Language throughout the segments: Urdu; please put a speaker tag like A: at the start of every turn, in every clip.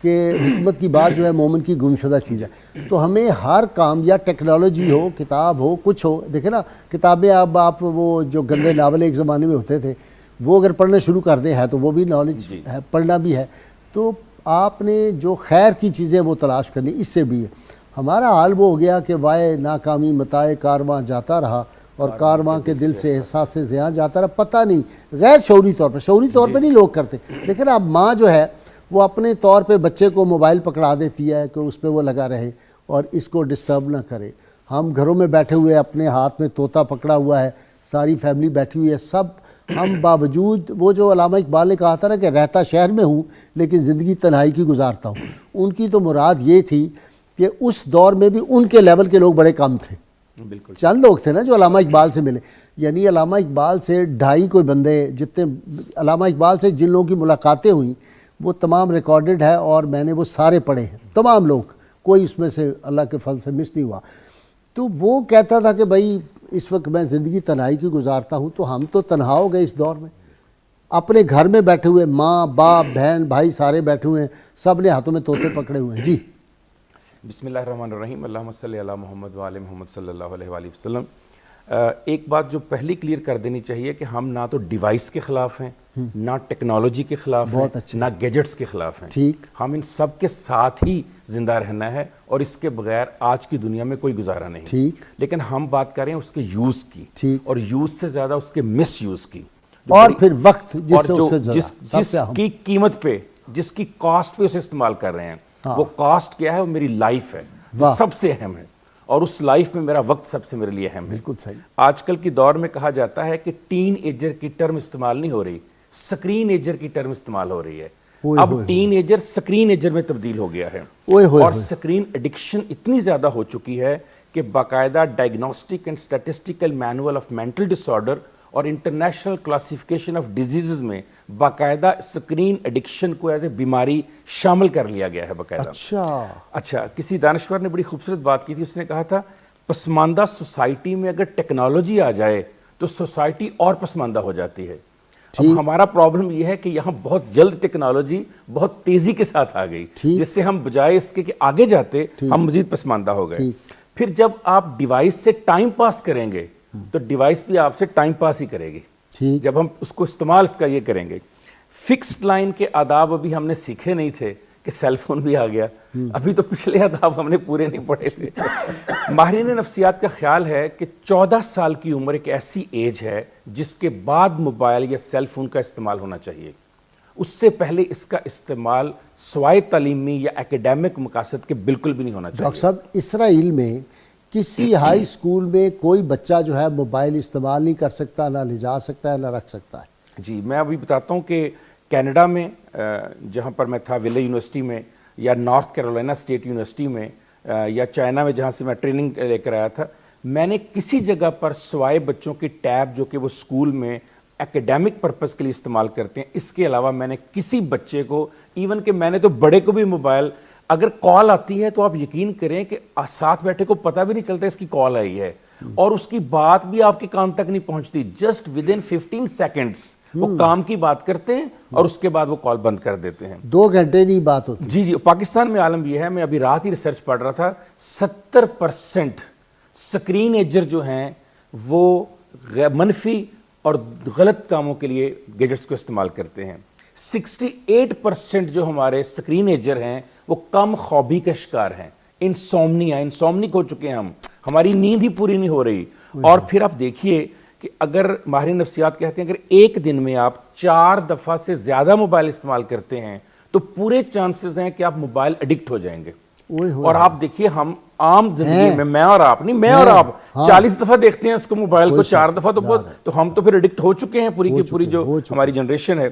A: کہ حکمت کی بات جو ہے مومن کی گمشدہ چیز ہے. تو ہمیں ہر کام یا ٹیکنالوجی ہو، کتاب ہو، کچھ ہو، دیکھیں نا کتابیں اب آپ وہ جو گندے ناول ایک زمانے میں ہوتے تھے وہ اگر پڑھنا شروع کر دیں ہے تو وہ بھی نالج ہے، پڑھنا بھی ہے. تو آپ نے جو خیر کی چیزیں وہ تلاش کرنی، اس سے بھی ہے. ہمارا حال وہ ہو گیا کہ وائے ناکامی متائے کارواں جاتا رہا اور کارواں کے دل سے احساس زیاں جاتا رہا. پتہ نہیں غیر شعوری طور پہ نہیں لوگ کرتے، لیکن اب ماں جو ہے وہ اپنے طور پہ بچے کو موبائل پکڑا دیتی ہے کہ اس پہ وہ لگا رہے اور اس کو ڈسٹرب نہ کرے. ہم گھروں میں بیٹھے ہوئے اپنے ہاتھ میں طوطا پکڑا ہوا ہے، ساری فیملی بیٹھی ہوئی ہے، سب ہم باوجود وہ جو علامہ اقبال نے کہا تھا نا کہ رہتا شہر میں ہوں لیکن زندگی تنہائی کی گزارتا ہوں، ان کی تو مراد یہ تھی کہ اس دور میں بھی ان کے لیول کے لوگ بڑے کم تھے.
B: بالکل
A: چند لوگ تھے نا جو علامہ اقبال سے ملے، یعنی علامہ اقبال سے 2.5 کوئی بندے، جتنے علامہ اقبال سے جن لوگوں کی ملاقاتیں ہوئیں وہ تمام ریکارڈڈ ہے اور میں نے وہ سارے پڑھے ہیں، تمام لوگ، کوئی اس میں سے اللہ کے فضل سے مس نہیں ہوا. تو وہ کہتا تھا کہ بھائی اس وقت میں زندگی تنہائی کی گزارتا ہوں. تو ہم تو تنہا ہو گئے اس دور میں، اپنے گھر میں بیٹھے ہوئے، ماں باپ بہن بھائی سارے بیٹھے ہوئے ہیں، سب نے ہاتھوں میں طوطے پکڑے ہوئے ہیں. جی
B: بسم اللہ الرحمن الرحیم. اللہم صلی علی محمد وعلی محمد صلی اللہ علیہ وآلہ وسلم. ایک بات جو پہلی کلیئر کر دینی چاہیے کہ ہم نہ تو ڈیوائس کے خلاف ہیں، نہ ٹیکنالوجی کے خلاف ہیں، نہ گیجٹس کے خلاف ہیں.
A: ٹھیک،
B: ہم ان سب کے ساتھ ہی زندہ رہنا ہے اور اس کے بغیر آج کی دنیا میں کوئی گزارا نہیں.
A: ٹھیک،
B: لیکن ہم بات کریں اس کے یوز کی،
A: ٹھیک،
B: اور یوز سے زیادہ اس کے مس یوز کی،
A: اور پھر وقت
B: اور
A: جس
B: کی قیمت پہ، جس کی کاسٹ پہ اسے استعمال کر رہے ہیں. وہ کاسٹ کیا ہے؟ وہ میری لائف ہے، سب سے اہم ہے، اور اس لائف میں میرا وقت سب سے میرے لیے اہم ہے.
A: بالکل صحیح.
B: آج کل کی دور میں کہا جاتا ہے کہ ٹین ایجر کی ٹرم استعمال نہیں ہو رہی، سکرین ایجر کی ٹرم استعمال ہو رہی ہے. اب ٹین ایجر سکرین ایجر میں تبدیل ہو گیا ہے، اور سکرین ایڈکشن اتنی زیادہ ہو چکی ہے کہ باقاعدہ diagnostic and statistical manual of mental disorder اور انٹرنیشنل کلاسیفیکیشن آف ڈیزیزز میں باقاعدہ سکرین ایڈکشن کو ایز اے بیماری شامل کر لیا گیا ہے باقاعدہ. اچھا کسی دانشور نے بڑی خوبصورت بات کی تھی، اس نے کہا تھا پسماندہ سوسائٹی میں اگر ٹیکنالوجی آ جائے تو سوسائٹی اور پسماندہ ہو جاتی ہے. اب ہمارا پرابلم یہ ہے کہ یہاں بہت جلد ٹیکنالوجی بہت تیزی کے ساتھ آ گئی، جس سے ہم بجائے اس کے کہ آگے جاتے ہم مزید پسماندہ ہو گئے. پھر جب آپ ڈیوائس سے ٹائم پاس کریں گے تو ڈیوائس بھی آپ سے ٹائم پاس ہی کرے گی جب ہم اس کو استعمال اس کا یہ کریں گے. فکسڈ لائن کے آداب ابھی ہم نے سیکھے نہیں تھے کہ سیل فون بھی آ گیا، ابھی تو پچھلے آداب ہم نے پورے نہیں پڑھے تھے. ماہرین نفسیات کا خیال ہے کہ 14 سال کی عمر ایک ایسی ایج ہے جس کے بعد موبائل یا سیل فون کا استعمال ہونا چاہیے. اس سے پہلے اس کا استعمال سوائے تعلیمی یا اکیڈیمک مقاصد کے بالکل بھی نہیں ہونا چاہیے.
A: ڈاکٹر صاحب اسرائیل میں کسی ہائی اسکول میں کوئی بچہ جو ہے موبائل استعمال نہیں کر سکتا، نہ لے جا سکتا ہے، نہ رکھ سکتا ہے.
B: جی میں ابھی بتاتا ہوں کہ کینیڈا میں جہاں پر میں تھا ویلے یونیورسٹی میں، یا نارتھ کیرولینا اسٹیٹ یونیورسٹی میں، یا چائنا میں جہاں سے میں ٹریننگ لے کر آیا تھا، میں نے کسی جگہ پر سوائے بچوں کی ٹیب جو کہ وہ اسکول میں ایکیڈیمک پرپس کے لیے استعمال کرتے ہیں، اس کے علاوہ میں نے کسی بچے کو، ایون کہ میں نے تو بڑے کو بھی موبائل، اگر کال آتی ہے تو آپ یقین کریں کہ ساتھ بیٹھے کو پتہ بھی نہیں چلتا اس کی کال آئی ہے، اور اس کی بات بھی آپ کے کان تک نہیں پہنچتی. جسٹ ود ان 15 سیکنڈز وہ کام کی بات کرتے ہیں اور اس کے بعد وہ کال بند کر دیتے ہیں.
A: 2 گھنٹے نہیں بات ہوتی.
B: جی پاکستان میں عالم یہ ہے، میں ابھی رات ہی ریسرچ پڑھ رہا تھا، 70% سکرین ایجر جو ہیں وہ منفی اور غلط کاموں کے لیے گیجٹس کو استعمال کرتے ہیں. 68% جو ہمارے سکرین ایجر ہیں وہ کم خوابی کا شکار ہیں، انسومنک ہو چکے ہیں ہم، ہماری نیند ہی پوری نہیں ہو رہی. اور پھر آپ دیکھیے کہ اگر ماہرین نفسیات کہتے ہیں اگر ایک دن میں آپ 4 دفعہ سے زیادہ موبائل استعمال کرتے ہیں تو پورے چانسز ہیں کہ آپ موبائل ایڈکٹ ہو جائیں گے. اور آپ دیکھیے ہم عام زندگی میں، میں اور آپ نہیں، میں اور آپ 40 دفعہ دیکھتے ہیں اس کو، موبائل کو 4 دفعہ تو بہت، تو ہم تو پھر ایڈکٹ ہو چکے ہیں پوری کی پوری جو ہماری جنریشن ہے.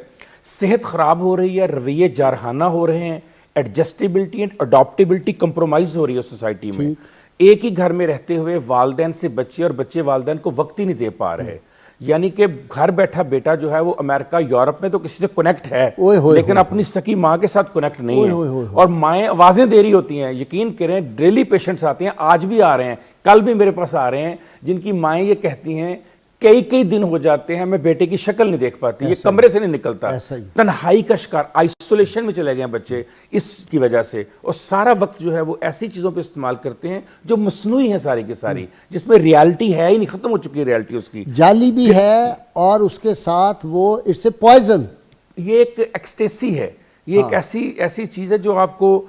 B: صحت خراب ہو رہی ہے، رویے جارحانہ ہو رہے ہیں، ایڈجسٹیبلٹی اینڈ اڈاپٹیبلٹی کمپرومائز ہو رہی ہے سوسائٹی میں. ایک ہی گھر میں رہتے ہوئے والدین سے بچے اور بچے والدین کو وقت ہی نہیں دے پا رہے. یعنی کہ گھر بیٹھا بیٹا جو ہے وہ امریکہ یورپ میں تو کسی سے کنیکٹ ہے لیکن اپنی سکی ماں کے ساتھ کنیکٹ نہیں ہے. اور مائیں آوازیں دے رہی ہوتی ہیں، یقین کریں ڈیلی پیشنٹس آتے ہیں، آج بھی آ رہے ہیں، کل بھی میرے پاس آ رہے ہیں، جن کی مائیں یہ کہتی ہیں کئی دن ہو جاتے ہیں میں بیٹے کی شکل نہیں دیکھ پاتی, یہ کمرے سے نہیں نکلتا, تنہائی کا شکار, آئسولیشن میں چلے گئے ہیں بچے اس کی وجہ سے, اور سارا وقت جو ہے وہ ایسی چیزوں پہ استعمال کرتے ہیں جو مصنوعی ہیں ساری کی ساری, جس میں ریالٹی ہے ہی نہیں, ختم ہو چکی ہے ریالٹی اس کی,
A: جعلی بھی ہے اور اس کے ساتھ وہ اٹس اے پوائزن.
B: یہ ایک ایکسٹیسی ہے, یہ ایک ایسی چیز ہے جو آپ کو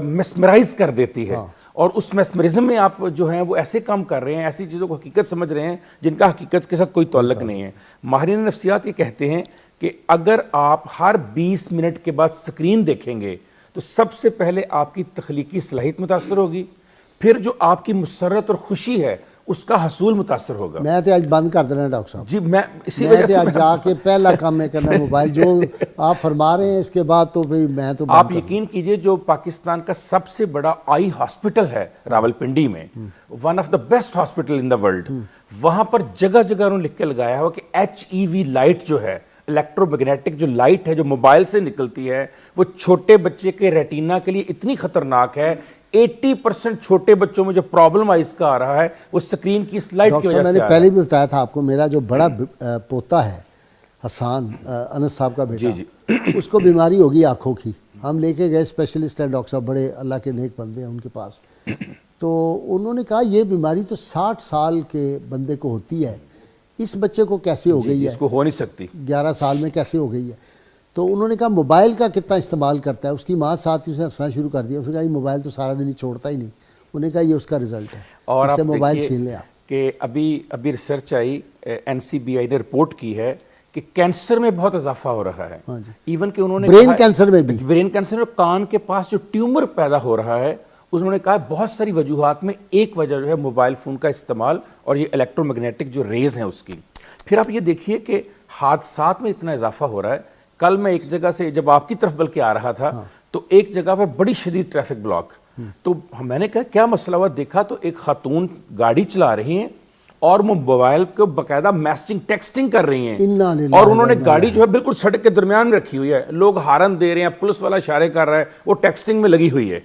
B: میسمرائز کر دیتی ہے, اور اس میسمرزم میں آپ جو ہیں وہ ایسے کام کر رہے ہیں, ایسی چیزوں کو حقیقت سمجھ رہے ہیں جن کا حقیقت کے ساتھ کوئی تعلق نہیں ہے. ماہرین نفسیات یہ کہتے ہیں کہ اگر آپ ہر 20 منٹ کے بعد سکرین دیکھیں گے تو سب سے پہلے آپ کی تخلیقی صلاحیت متاثر ہوگی, پھر جو آپ کی مسرت اور خوشی ہے اس کا حصول متاثر ہوگا.
A: میں تو آج بند کر دینا ڈاکٹر صاحب,
B: جی میں اسی وجہ سے
A: جا کے پہلا کام میں کرنا موبائل, جو آپ فرما رہے ہیں اس کے بعد تو میں تو
B: آپ یقین کیجئے جو پاکستان کا سب سے بڑا آئی ہاسپٹل ہے راولپنڈی میں, one of the best hospital in the world, وہاں پر جگہ جگہ انہوں نے لکھ کے لگایا ہوا کہ HEV لائٹ جو ہے, الیکٹرو میگنیٹک جو لائٹ ہے جو موبائل سے نکلتی ہے, وہ چھوٹے بچے کے ریٹینا کے لیے اتنی خطرناک ہے, 80% چھوٹے بچوں میں جو پرابلم آئیز کا آ رہا ہے وہ سکرین کی اس لائٹ کی وجہ سے.
A: میں نے پہلے بھی بتایا تھا آپ کو, میرا جو بڑا پوتا ہے حسان, انس صاحب کا بیٹا, اس کو بیماری ہوگی آنکھوں کی, ہم لے کے گئے اسپیشلسٹ ہیں ڈاکٹر صاحب, بڑے اللہ کے نیک بندے ہیں ان کے پاس, تو انہوں نے کہا یہ بیماری تو 60 سال کے بندے کو ہوتی ہے, اس بچے کو کیسے ہو گئی ہے,
B: اس کو ہو نہیں سکتی,
A: 11 سال میں کیسے ہو گئی ہے. تو انہوں نے کہا موبائل کا کتنا استعمال کرتا ہے, اس کی ماں ساتھ ہی اسے ہنسنا شروع کر دیا, اس نے کہا یہ موبائل تو سارا دن ہی چھوڑتا ہی نہیں, انہوں نے کہا یہ اس کا رزلٹ ہے,
B: اور
A: اس سے
B: آپ
A: موبائل چھین لیا.
B: کہ ابھی ریسرچ آئی, NCBI نے رپورٹ کی ہے کہ کینسر میں بہت اضافہ ہو رہا ہے, ایون کہ انہوں نے
A: برین کینسر میں بھی,
B: برین کینسر میں کان کے پاس جو ٹیومر پیدا ہو رہا ہے, انہوں نے کہا بہت ساری وجوہات میں ایک وجہ جو ہے موبائل فون کا استعمال اور یہ الیکٹرو میگنیٹک جو ریز ہیں اس کی. پھر آپ یہ دیکھیے کہ حادثات میں اتنا اضافہ ہو رہا ہے. کل میں ایک جگہ سے جب آپ کی طرف بلکہ آ رہا تھا تو ایک جگہ پر بڑی شدید ٹریفک بلاک, تو میں نے کہا کیا مسئلہ ہوا, دیکھا تو ایک خاتون گاڑی چلا رہی ہیں اور وہ موبائل کو باقاعدہ میسجنگ ٹیکسٹنگ کر رہی ہیں, اور انہوں نے گاڑی جو ہے بالکل سڑک کے درمیان میں رکھی ہوئی ہے, لوگ ہارن دے رہے ہیں, پولیس والا اشارے کر رہا ہے, وہ ٹیکسٹنگ میں لگی ہوئی ہے,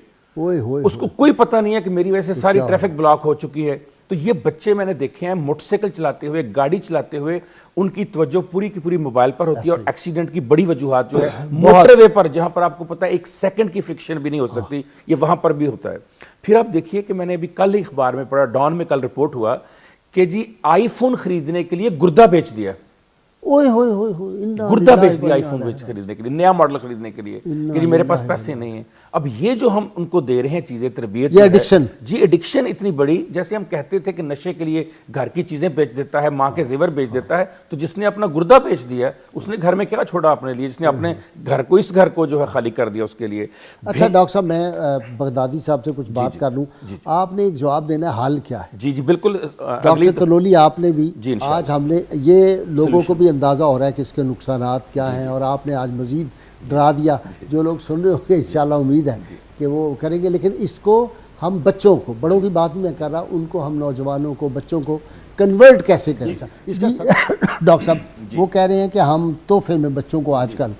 B: اس کو کوئی پتہ نہیں ہے کہ میری وجہ سے ساری ٹریفک بلاک ہو چکی ہے. تو یہ بچے میں نے دیکھے ہیں موٹر سائیکل چلاتے ہوئے, گاڑی چلاتے ہوئے, ان کی توجہ پوری کی پوری موبائل پر ہوتی ہے, اور ایکسیڈنٹ کی بڑی وجوہات جو ہے موٹر وے پر, جہاں پر آپ کو پتہ ہے 1 سیکنڈ کی فرکشن بھی نہیں ہو سکتی, یہ وہاں پر بھی ہوتا ہے. پھر آپ دیکھیے کہ میں نے ابھی کل ہی اخبار میں پڑھا, ڈان میں کل رپورٹ ہوا کہ جی آئی فون خریدنے کے لیے گردہ بیچ دیا, گردہ بیچ دیا آئی فون خریدنے کے لیے, نیا ماڈل خریدنے کے لیے, کہ جی میرے پاس پیسے نہیں ہیں. اب یہ جو ہم ان کو دے رہے ہیں چیزیں, تربیت,
A: یہ ایڈکشن,
B: جی ایڈکشن اتنی بڑی, جیسے ہم کہتے تھے کہ نشے کے لیے گھر کی چیزیں بیچ دیتا ہے, ماں کے زیور بیچ دیتا ہے, تو جس نے اپنا گردہ بیچ دیا اس نے گھر میں کیا چھوڑا اپنے لیے, جس نے اپنے گھر کو, اس گھر کو جو ہے خالی کر دیا اس کے لیے.
A: اچھا ڈاکٹر صاحب, میں بغدادی صاحب سے کچھ بات کر لوں, آپ نے ایک جواب دینا ہے, حل کیا ہے.
B: جی جی بالکل
A: ڈاکٹر تلولی, آپ نے بھی آج ہم نے یہ لوگوں کو بھی اندازہ ہو رہا ہے کہ اس کے نقصانات کیا ہیں, اور آپ نے آج مزید ڈرا دیا, جو لوگ سن رہے ہوں گے انشاءاللہ امید ہے کہ وہ کریں گے, لیکن اس کو ہم بچوں کو, بڑوں کی بات میں کر رہا, ان کو ہم نوجوانوں کو, بچوں کو کنورٹ کیسے کریں. اس کا ڈاکٹر صاحب وہ کہہ رہے ہیں کہ ہم تحفے میں بچوں کو آج کل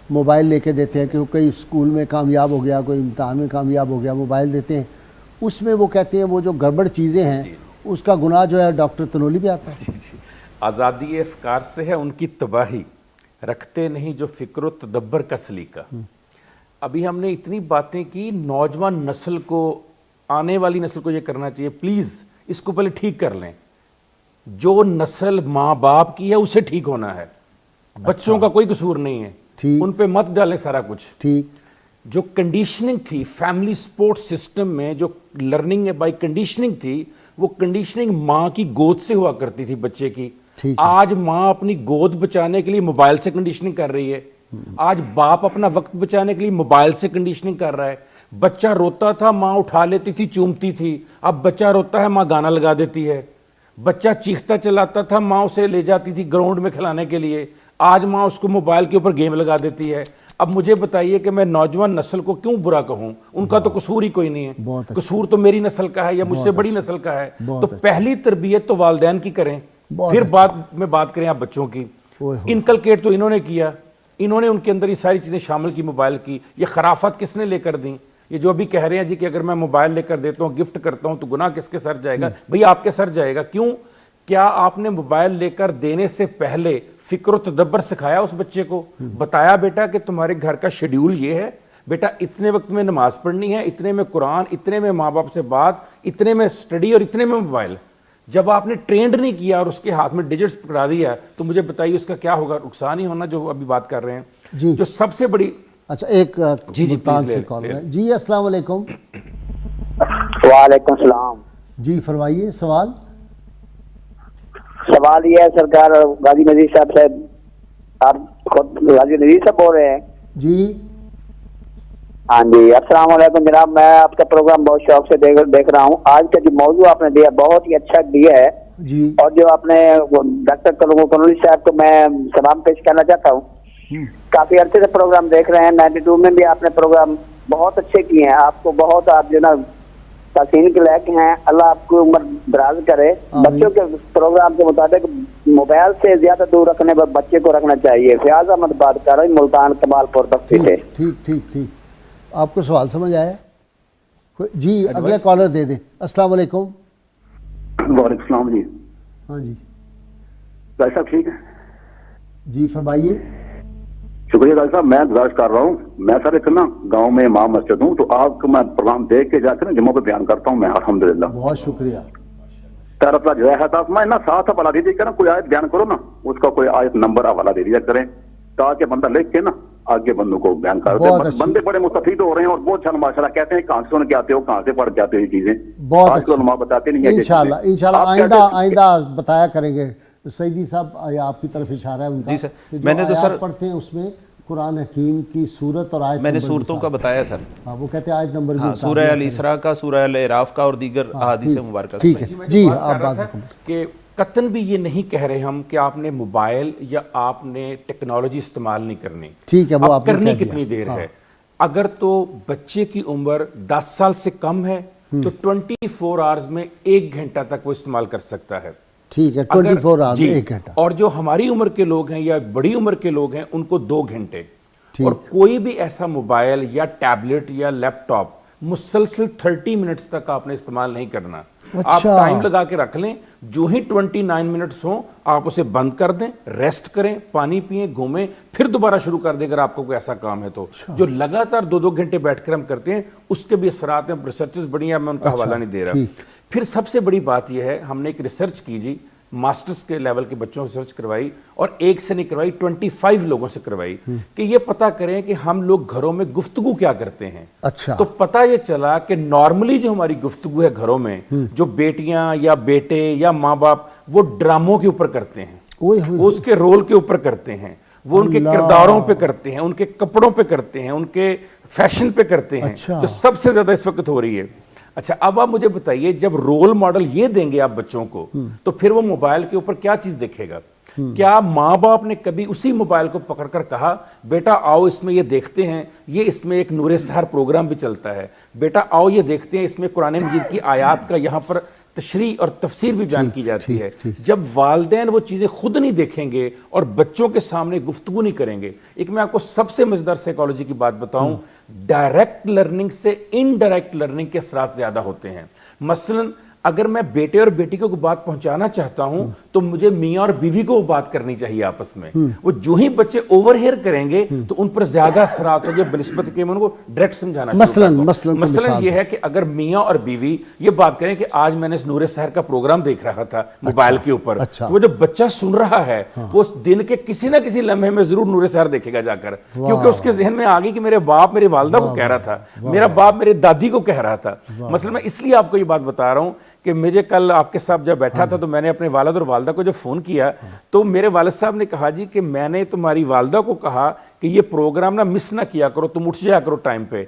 A: موبائل لے کے دیتے ہیں, کہ کوئی اسکول میں کامیاب ہو گیا, کوئی امتحان میں کامیاب ہو گیا, موبائل دیتے ہیں, اس میں وہ کہتے ہیں وہ جو گڑبڑ چیزیں ہیں اس کا گناہ جو ہے ڈاکٹر تنولی پہ آتا ہے.
B: آزادی افکار سے ہے ان کی تباہی, رکھتے نہیں جو فکر و تدبر کا سلیقہ. ابھی ہم نے اتنی باتیں کی, نوجوان نسل کو, آنے والی نسل کو یہ کرنا چاہیے, پلیز اس کو پہلے ٹھیک کر لیں. جو نسل ماں باپ کی ہے اسے ٹھیک ہونا ہے, بچوں کا کوئی قصور نہیں ہے, ان پہ مت ڈالیں سارا کچھ. ٹھیک, جو کنڈیشننگ تھی فیملی سپورٹ سسٹم میں, جو لرننگ بائی کنڈیشننگ تھی, وہ کنڈیشننگ ماں کی گود سے ہوا کرتی تھی بچے کی. آج ماں اپنی گود بچانے کے لیے موبائل سے کنڈیشننگ کر رہی ہے, آج باپ اپنا وقت بچانے کے لیے موبائل سے کنڈیشننگ کر رہا ہے. بچہ روتا تھا, ماں اٹھا لیتی تھی, چومتی تھی, اب بچہ روتا ہے, ماں گانا لگا دیتی ہے. بچہ چیختا چلاتا تھا, ماں اسے لے جاتی تھی گراؤنڈ میں کھلانے کے لیے, آج ماں اس کو موبائل کے اوپر گیم لگا دیتی ہے. اب مجھے بتائیے کہ میں نوجوان نسل کو کیوں برا کہوں, ان کا تو قصور ہی کوئی نہیں ہے, قصور تو میری نسل کا ہے یا مجھ سے بڑی نسل کا ہے. تو پہلی تربیت تو والدین کی کریں, پھر بات کریں آپ بچوں کی. انکلکیٹ تو انہوں نے کیا, انہوں نے ان کے اندر یہ ساری چیزیں شامل کی موبائل کی. یہ خرافت کس نے لے کر دیں, یہ جو ابھی کہہ رہے ہیں جی کہ اگر میں موبائل لے کر دیتا ہوں, گفٹ کرتا ہوں, تو گناہ کس کے سر جائے گا؟ بھئی آپ کے سر جائے گا. کیوں کیا آپ نے موبائل لے کر دینے سے پہلے فکر و تدبر سکھایا اس بچے کو؟ بتایا بیٹا کہ تمہارے گھر کا شیڈیول یہ ہے، بیٹا اتنے وقت میں نماز پڑھنی ہے، اتنے میں قرآن، اتنے میں ماں باپ سے بات، اتنے میں سٹڈی اور اتنے میں موبائل؟ جب آپ نے ٹرینڈ نہیں کیا اور اس کے ہاتھ میں ڈیجٹس پکڑا دیا تو مجھے بتائیے اس کا کیا ہوگا؟ نقصان ہی ہونا، جو ابھی بات کر رہے ہیں
A: جی
B: جو سب سے بڑی۔
A: اچھا ایک ملتان سے کال ہے جی، السلام علیکم۔
C: وعلیکم السلام
A: جی فرمائیے سوال۔
C: سوال یہ ہے سرکار غازی نذیر صاحب سے، آپ خود غازی نذیر صاحب بول رہے ہیں؟
A: جی
C: ہاں جی، السلام علیکم جناب، میں آپ کا پروگرام بہت شوق سے دیکھ رہا ہوں۔ آج کا جو موضوع آپ نے دیا بہت ہی اچھا دیا ہے،
A: جی
C: اور جو آپ نے ڈاکٹر کنوری صاحب کو میں سلام پیش کرنا چاہتا ہوں۔ کافی عرصے سے پروگرام دیکھ رہے ہیں، 92 میں بھی آپ نے پروگرام بہت اچھے کیے ہیں، آپ کو بہت، آپ جو نا تحسین کے لائق ہیں، اللہ آپ کو عمر دراز کرے۔ بچوں کے پروگرام کے مطابق موبائل سے زیادہ دور رکھنے پر بچے کو رکھنا چاہیے۔ فیاض احمد بات کر رہا ہوں، ملتان کمال پور بستی سے۔
A: ٹھیک ٹھیک ٹھیک، آپ کو سوال سمجھ آیا؟ جی اگلا کالر دے دیں۔ السلام علیکم۔
D: وعلیکم السلام جی،
A: ہاں جی
D: ڈاکٹر صاحب ٹھیک ہے؟
A: جی فرمائیے۔
D: شکریہ ڈاکٹر صاحب، میں گزارش کر رہا ہوں، میں سر ایک نا گاؤں میں امام مسجد ہوں، تو آپ کو میں پروگرام دیکھ کے جا کے نا جمعہ پہ بیان کرتا ہوں میں، الحمدللہ۔
A: بہت شکریہ۔
D: طرف جو ہے تھا میں نا ساتھ حوالہ دے دیجیے نا، کوئی آیت بیان کرو نا، اس کا کوئی آیت نمبر حوالہ دے دیا کریں تاکہ بندہ لکھ کے نا آگے بندوں کو بیان کر دے۔ بندے بڑے مستفید ہو رہے ہیں اور بہت اچھا ماشاءاللہ کہتے ہیں کہاں سے سن کے آتے ہو، کہاں سے پڑھ کے آتے ہو یہ چیزیں،
A: بہت
D: آج کل علماء بتاتے نہیں ہیں۔
A: انشاءاللہ آئندہ بتایا کریں گے۔ سیدی صاحب آپ کی طرف اشارہ ہے ان کا،
E: جی سر، میں نے تو سر
A: پڑھتے ہیں اس میں قرآن حکیم کی صورت اور آیت،
E: میں نے صورتوں کا بتایا سر،
A: ہاں وہ کہتے ہیں آیت نمبر بھی،
E: سورہ الاسراء کا، سورہ الاعراف کا اور دیگر احادیث مبارکہ۔
A: ٹھیک ہے جی، آپ بات
B: کہ قطعاً بھی یہ نہیں کہہ رہے ہم کہ آپ نے موبائل یا آپ نے ٹیکنالوجی استعمال نہیں کرنی،
A: ٹھیک ہے، وہ
B: آپ
A: آپ نے
B: کرنی
A: کہہ دیا۔
B: کتنی دیر ہے؟ اگر تو بچے کی عمر 10 سال سے کم ہے تو 24 آورز میں 1 گھنٹہ تک وہ استعمال کر سکتا ہے۔
A: ٹھیک ہے، 24 آورز میں 1 گھنٹہ۔
B: اور جو ہماری عمر کے لوگ ہیں یا بڑی عمر کے لوگ ہیں ان کو 2 گھنٹے۔ اور کوئی بھی ایسا موبائل یا ٹیبلٹ یا لیپ ٹاپ مسلسل 30 منٹس تک آپ نے استعمال نہیں کرنا۔ آپ ٹائم لگا کے رکھ لیں، جو ہی 29 منٹس ہوں آپ اسے بند کر دیں، ریسٹ کریں، پانی پئیں، گھومیں، پھر دوبارہ شروع کر دیں اگر آپ کو کوئی ایسا کام ہے تو۔ جو لگاتار 2 گھنٹے بیٹھ کر ہم کرتے ہیں اس کے بھی اثرات ہیں، ریسرچز بڑی ہیں، میں ان کا حوالہ نہیں دے رہا۔ پھر سب سے بڑی بات یہ ہے، ہم نے ایک ریسرچ کی جی، ماسٹرز کے لیول کے بچوں سے ریسرچ کروائی، اور ایک سے نہیں کروائی، 25 لوگوں سے کروائی کہ یہ پتہ کریں کہ ہم لوگ گھروں میں گفتگو کیا کرتے ہیں۔
A: اچھا،
B: تو پتہ یہ چلا کہ نارملی جو ہماری گفتگو ہے گھروں میں، جو بیٹیاں یا بیٹے یا ماں باپ وہ ڈراموں کے اوپر کرتے ہیں، وہ اس کے رول کے اوپر کرتے ہیں، وہ ان کے کرداروں پہ کرتے ہیں، ان کے کپڑوں پہ کرتے ہیں، ان کے فیشن پہ کرتے ہیں، جو سب سے زیادہ اس وقت ہو رہی ہے۔ اچھا اب آپ مجھے بتائیے، جب رول ماڈل یہ دیں گے آپ بچوں کو تو پھر وہ موبائل کے اوپر کیا چیز دیکھے گا؟ کیا ماں باپ نے کبھی اسی موبائل کو پکڑ کر کہا بیٹا آؤ اس میں یہ دیکھتے ہیں، یہ اس میں ایک نور سحر پروگرام بھی چلتا ہے، بیٹا آؤ یہ دیکھتے ہیں اس میں قرآن مجید کی آیات کا یہاں پر تشریح اور تفسیر بھی بیان کی جاتی ہے۔ جب والدین وہ چیزیں خود نہیں دیکھیں گے اور بچوں کے سامنے گفتگو نہیں کریں گے، ایک میں آپ کو سب سے مزیدار سائیکالوجی کی بات بتاؤں، ڈائریکٹ لرننگ سے انڈائریکٹ لرننگ کے اثرات زیادہ ہوتے ہیں۔ مثلا اگر میں بیٹے اور بیٹی کو بات پہنچانا چاہتا ہوں تو مجھے میاں اور بیوی کو بات کرنی چاہیے آپس میں۔ وہ جو ہی بچے اوور ہیئر کریں گے تو ان پر زیادہ اثرات ہوں گے بنسبت کہ میں ان کو ڈائریکٹ سمجھانا مثلا یہ ہے کہ اگر میاں اور بیوی یہ بات کریں کہ آج میں نے اس نور سحر کا پروگرام دیکھ رہا تھا موبائل کے اوپر، وہ جو بچہ سن رہا ہے وہ دن کے کسی نہ کسی لمحے میں ضرور نور سحر دیکھے گا جا کر، کیونکہ اس کے ذہن میں آ گئی کہ میرے باپ میری والدہ کو کہہ رہا تھا، میرا باپ میرے دادی کو کہہ رہا تھا۔ مثلا میں اس لیے آپ کو یہ بات بتا رہا ہوں کہ مجھے کل آپ کے ساتھ جب بیٹھا تھا تو میں نے اپنے والد اور والدہ کو جب فون کیا تو میرے والد صاحب نے کہا جی کہ میں نے تمہاری والدہ کو کہا کہ یہ پروگرام نہ مس نہ کیا کرو، تم اٹھ جایا کرو ٹائم پہ۔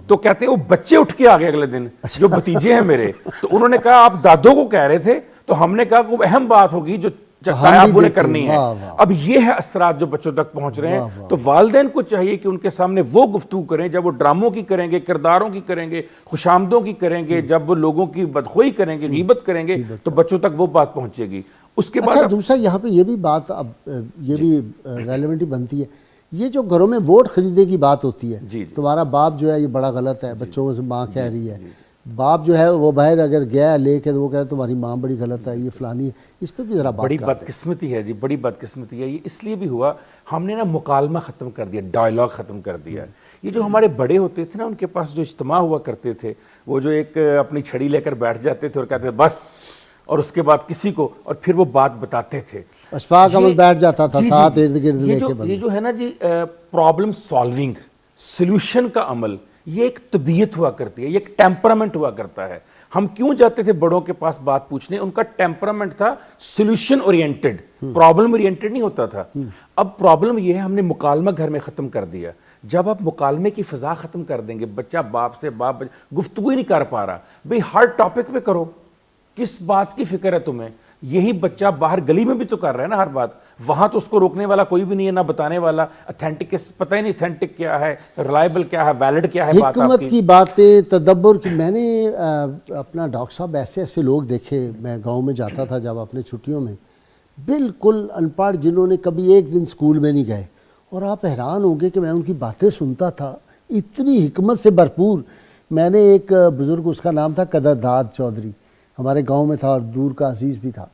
B: تو کہتے ہیں وہ بچے اٹھ کے آگے اگلے دن، جو بھتیجے ہیں میرے، تو انہوں نے کہا آپ دادوں کو کہہ رہے تھے، تو ہم نے کہا کوئی اہم بات ہوگی جو آپ نے کرنی ہے۔ اب یہ ہے اثرات جو بچوں تک پہنچ رہے ہیں۔ تو والدین کو چاہیے کہ ان کے سامنے وہ گفتگو کریں، جب وہ ڈراموں کی کریں گے، کرداروں کی کریں گے، خوشامدوں کی کریں گے، جب وہ لوگوں کی بدخوئی کریں گے، غیبت کریں گے، تو بچوں تک وہ بات پہنچے گی۔ اس کے بعد
A: دوسرا یہاں پہ یہ بھی بات اب یہ بھی ریلیونٹی بنتی ہے، یہ جو گھروں میں ووٹ خریدنے کی بات ہوتی ہے، تمہارا باپ جو ہے یہ بڑا غلط ہے، بچوں سے ماں کہہ رہی ہے، باپ جو ہے وہ باہر اگر گیا لے کے تو وہ کہتا ہے تمہاری ماں بڑی غلط ہے، یہ فلانی ہے، اس پہ بھی ذرا بات
B: بڑی
A: کرتے
B: بدقسمتی ہے جی، بڑی بدقسمتی ہے. یہ اس لیے بھی ہوا ہم نے نا مکالمہ ختم کر دیا، ڈائلاگ ختم کر دیا. یہ جو ہمارے بڑے ہوتے تھے نا، ان کے پاس جو اجتماع ہوا کرتے تھے، وہ جو ایک اپنی چھڑی لے کر بیٹھ جاتے تھے اور کہتے تھے بس، اور اس کے بعد کسی کو، اور پھر وہ بات بتاتے تھے.
A: اشفاق عمل بیٹھ جاتا تھا
B: جی
A: ساتھ
B: جی،
A: ارد گرد لے کے
B: یہ جو ہے نا جی پرابلم سالونگ، سلوشن کا عمل، یہ ایک طبیعت ہوا کرتی ہے، یہ ایک ٹیمپرامنٹ ہوا کرتا ہے. ہم کیوں جاتے تھے بڑوں کے پاس بات پوچھنے؟ ان کا ٹیمپرامنٹ تھا سلوشن اورینٹڈ، پرابلم اورینٹڈ نہیں ہوتا تھا. اب پرابلم یہ ہے ہم نے مکالمہ گھر میں ختم کر دیا. جب آپ مکالمے کی فضا ختم کر دیں گے، بچہ باپ سے، باپ گفتگو ہی نہیں کر پا رہا. بھئی ہر ٹاپک پہ کرو، کس بات کی فکر ہے تمہیں؟ یہی بچہ باہر گلی میں بھی تو کر رہا ہے نا ہر بات، وہاں تو اس کو روکنے والا کوئی بھی نہیں ہے، نہ بتانے والا. اتھینٹک پتہ ہی نہیں اتھینٹک کیا ہے، ریلائبل کیا ہے، ویلڈ کیا ہے بات آپ
A: حکمت
B: کی.
A: کی باتیں، تدبر کی. میں نے اپنا ڈاکٹر صاحب ایسے لوگ دیکھے، میں گاؤں میں جاتا تھا جب اپنے چھٹیوں میں، بالکل ان پڑھ، جنہوں نے کبھی ایک دن اسکول میں نہیں گئے، اور آپ حیران ہوں گے کہ میں ان کی باتیں سنتا تھا، اتنی حکمت سے بھرپور. میں نے ایک بزرگ، اس کا نام تھا قدرداد چودھری، ہمارے گاؤں میں تھا اور دور کا عزیز بھی تھا.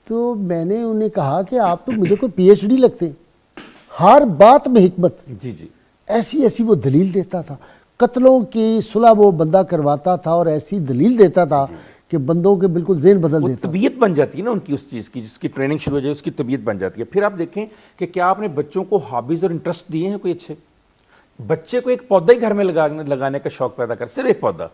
A: تو میں نے انہیں کہا کہ آپ تو مجھے کوئی پی ایچ ڈی لگتے، ہر بات میں حکمت.
B: جی جی،
A: ایسی ایسی وہ دلیل دیتا تھا، قتلوں کی صلح وہ بندہ کرواتا تھا اور ایسی دلیل دیتا تھا کہ بندوں کے بالکل ذہن بدل
B: وہ
A: دیتا.
B: طبیعت بن جاتی ہے نا ان کی، اس چیز کی جس کی ٹریننگ شروع ہو جائے اس کی طبیعت بن جاتی ہے. پھر آپ دیکھیں کہ کیا آپ نے بچوں کو ہابیز اور انٹرسٹ دیے ہیں کوئی اچھے؟ بچے کو ایک پودا ہی گھر میں لگانے کا شوق پیدا کر، صرف ایک پودا.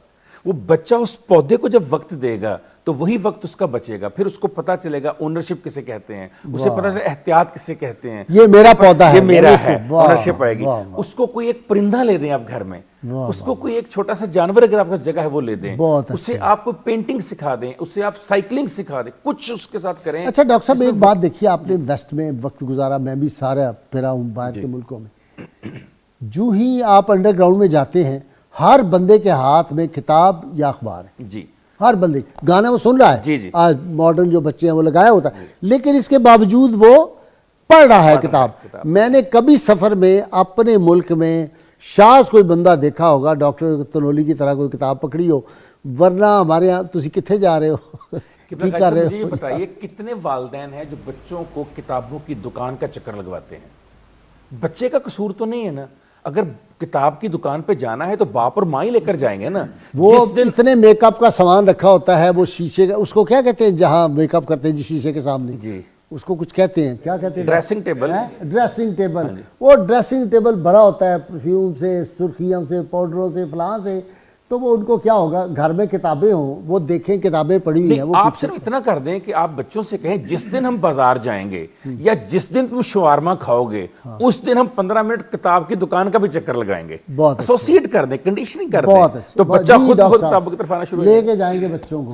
B: وہ بچہ اس پودے کو جب وقت دے گا تو وہی وقت اس کا بچے گا. پھر اس کو پتا چلے گا اونرشپ کسے کہتے ہیں، اسے پتا چلے احتیاط کسے کہتے ہیں.
A: یہ میرا پودا ہے،
B: یہ میرا
A: اس کو،
B: ہے،
A: واہ،
B: اونرشپ آئے گی.
A: واہ، واہ.
B: اس کو کوئی ایک پرندہ لے دیں آپ گھر میں،
A: واہ،
B: اس کو کوئی ایک چھوٹا سا جانور اگر آپ کا جگہ ہے وہ لے دیں،
A: بہت
B: اسے آپ کو پینٹنگ سکھا دیں، اسے آپ سائیکلنگ سکھا دیں، کچھ اس کے ساتھ کریں.
A: اچھا ڈاکٹر صاحب، ایک بات دیکھیے، آپ نے ویسٹ میں وقت گزارا، میں بھی سارا پھرا ہوں باہر کے ملکوں میں. جو ہی آپ انڈر گراؤنڈ میں جاتے ہیں، ہر بندے کے ہاتھ میں کتاب یا اخبار ہے.
B: جی،
A: ہر بندے گانا وہ سن رہا ہے.
B: جی جی،
A: آج ماڈرن جو بچے ہیں وہ لگایا ہوتا ہے، لیکن اس کے باوجود وہ پڑھ رہا ہے کتاب. میں نے کبھی سفر میں اپنے ملک میں شاز کوئی بندہ دیکھا ہوگا ڈاکٹر تنولی کی طرح کوئی کتاب پکڑی ہو، ورنہ ہمارے ہاں تسی کتھے جا رہے ہو، کی کر رہے
B: مجھے یہ
A: ہو.
B: بتائیے کتنے والدین ہیں جو بچوں کو کتابوں کی دکان کا چکر لگواتے ہیں؟ بچے کا قصور تو نہیں ہے نا. اگر کتاب کی دکان پہ جانا ہے تو باپ اور ماں ہی لے کر جائیں گے نا.
A: وہ اتنے میک اپ کا سامان رکھا ہوتا ہے، وہ شیشے کا، اس کو کیا کہتے ہیں جہاں میک اپ کرتے ہیں جس شیشے کے سامنے،
B: جی،
A: اس کو کچھ کہتے ہیں، کیا کہتے ہیں؟
B: Dressing table.
A: Dressing table. وہ ڈریسنگ ٹیبل بھرا ہوتا ہے پرفیوم سے، سرخیوں سے، پاؤڈروں سے، فلاں سے. تو وہ ان کو کیا ہوگا، گھر میں کتابیں ہوں، وہ دیکھیں کتابیں پڑھی ہوئی ہیں. وہ
B: آپ صرف اتنا کر دیں کہ آپ بچوں سے کہیں جس دن ہم بازار جائیں گے یا جس دن تم شوارما کھاؤ گے، اس دن ہم 15 منٹ کتاب کی دکان کا بھی چکر لگائیں گے.
A: بہت
B: ایسوسیٹ کر دیں، کنڈیشننگ کر
A: بہت
B: دیں،
A: اچھا.
B: تو بچہ
A: جی
B: خود
A: ڈاکٹر
B: کتابوں کی طرف آنا شروع ہو
A: لے
B: جائے گا.
A: کے جائیں گے بچوں کو.